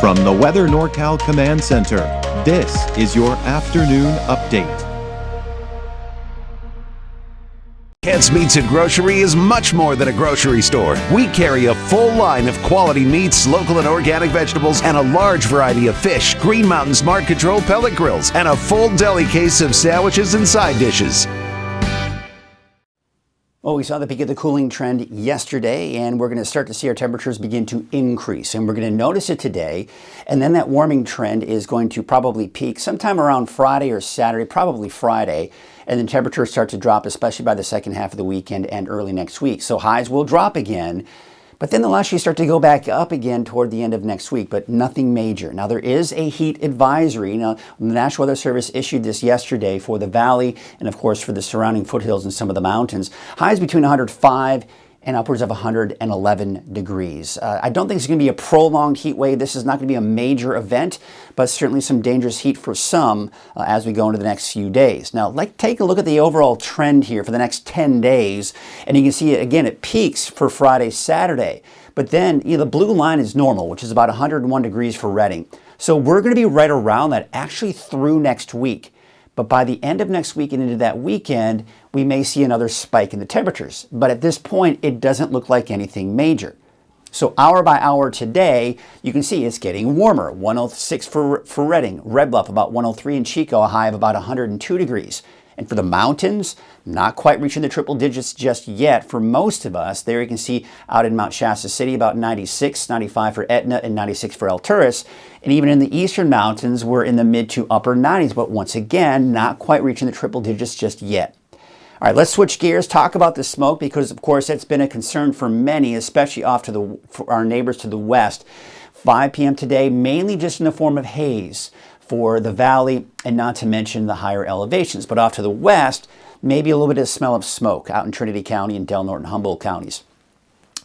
From the Weather NorCal Command Center, this is your afternoon update. Kent's Meats and Grocery is much more than a grocery store. We carry a full line of quality meats, local and organic vegetables, and a large variety of fish, Green Mountain Smart Control pellet grills, and a full deli case of sandwiches and side dishes. Well, we saw the peak of the cooling trend yesterday, and we're going to start to see our temperatures begin to increase, and we're going to notice it today, and then that warming trend is going to probably peak sometime around Friday or Saturday, probably Friday, and then temperatures start to drop, especially by the second half of the weekend and early next week. So highs will drop again, but then they'll actually start to go back up again toward the end of next week, but nothing major. Now, there is a heat advisory. Now, the National Weather Service issued this yesterday for the valley and, of course, for the surrounding foothills and some of the mountains. Highs between 105 and upwards of 111 degrees. I don't think it's going to be a prolonged heat wave. This is not going to be a major event, but certainly some dangerous heat for some as we go into the next few days. Now, take a look at the overall trend here for the next 10 days, and you can see it again. It peaks for Friday, Saturday, but then the blue line is normal, which is about 101 degrees for Redding. So we're going to be right around that actually through next week. But by the end of next week and into that weekend, we may see another spike in the temperatures. But at this point, it doesn't look like anything major. So hour by hour today, you can see it's getting warmer. 106 for Redding, Red Bluff about 103, and Chico a high of about 102 degrees. And for the mountains, not quite reaching the triple digits just yet for most of us. There you can see out in Mount Shasta City about 96, 95 for Etna, and 96 for Alturas. And even in the eastern mountains, we're in the mid to upper 90s, but once again, not quite reaching the triple digits just yet. All right, let's switch gears, talk about the smoke, because of course it's been a concern for many, especially for our neighbors to the west. 5 p.m. today, mainly just in the form of haze for the valley, and not to mention the higher elevations. But off to the west, maybe a little bit of smell of smoke out in Trinity County and Del Norte and Humboldt counties.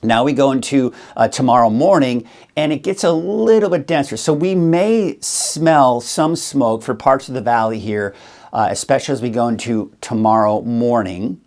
Now we go into tomorrow morning, and it gets a little bit denser. So we may smell some smoke for parts of the valley here, especially as we go into tomorrow morning.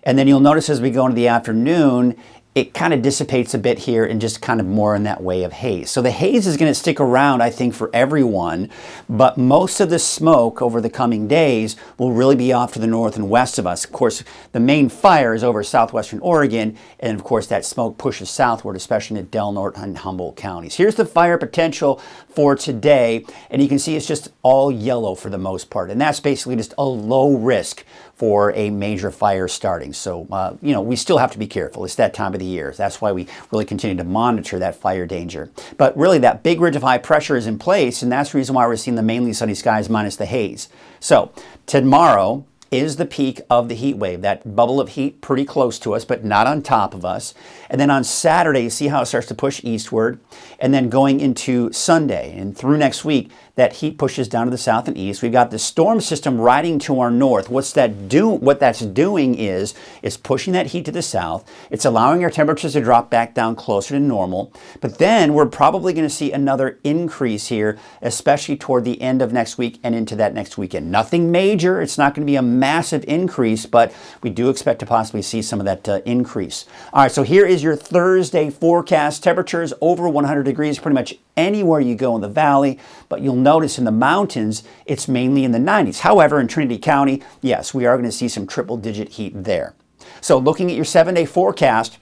And then you'll notice as we go into the afternoon, it kind of dissipates a bit here and just kind of more in that way of haze. So the haze is going to stick around, I think, for everyone, but most of the smoke over the coming days will really be off to the north and west of us. Of course, the main fire is over southwestern Oregon, and of course that smoke pushes southward, especially in Del Norte and Humboldt counties. Here's the fire potential for today, and you can see it's just all yellow for the most part, and that's basically just a low risk for a major fire starting. So, we still have to be careful. It's that time of the year. That's why we really continue to monitor that fire danger. But really, that big ridge of high pressure is in place, and that's the reason why we're seeing the mainly sunny skies minus the haze. So, tomorrow is the peak of the heat wave. That bubble of heat pretty close to us, but not on top of us. And then on Saturday, you see how it starts to push eastward. And then going into Sunday and through next week, that heat pushes down to the south and east. We've got the storm system riding to our north. What that's doing is it's pushing that heat to the south. It's allowing our temperatures to drop back down closer to normal. But then we're probably going to see another increase here, especially toward the end of next week and into that next weekend. Nothing major. It's not going to be a massive increase, but we do expect to possibly see some of that increase. All right, so here is your Thursday forecast. Temperatures over 100 degrees pretty much anywhere you go in the valley, but you'll notice in the mountains, it's mainly in the 90s. However, in Trinity County, yes, we are going to see some triple-digit heat there. So looking at your 7-day forecast,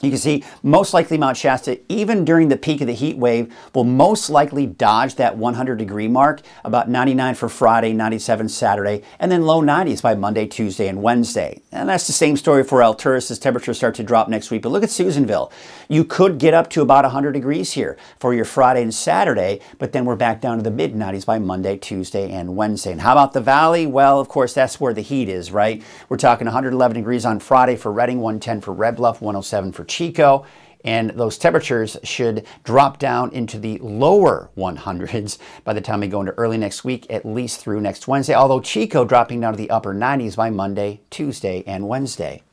you can see most likely Mount Shasta, even during the peak of the heat wave, will most likely dodge that 100-degree mark, about 99 for Friday, 97 Saturday, and then low 90s by Monday, Tuesday, and Wednesday. And that's the same story for Alturas as temperatures start to drop next week. But look at Susanville. You could get up to about 100 degrees here for your Friday and Saturday, but then we're back down to the mid-90s by Monday, Tuesday, and Wednesday. And how about the Valley? Well, of course, that's where the heat is, right? We're talking 111 degrees on Friday for Redding, 110 for Red Bluff, 107 for Chico, and those temperatures should drop down into the lower 100s by the time we go into early next week, at least through next Wednesday, although Chico dropping down to the upper 90s by Monday, Tuesday, and Wednesday.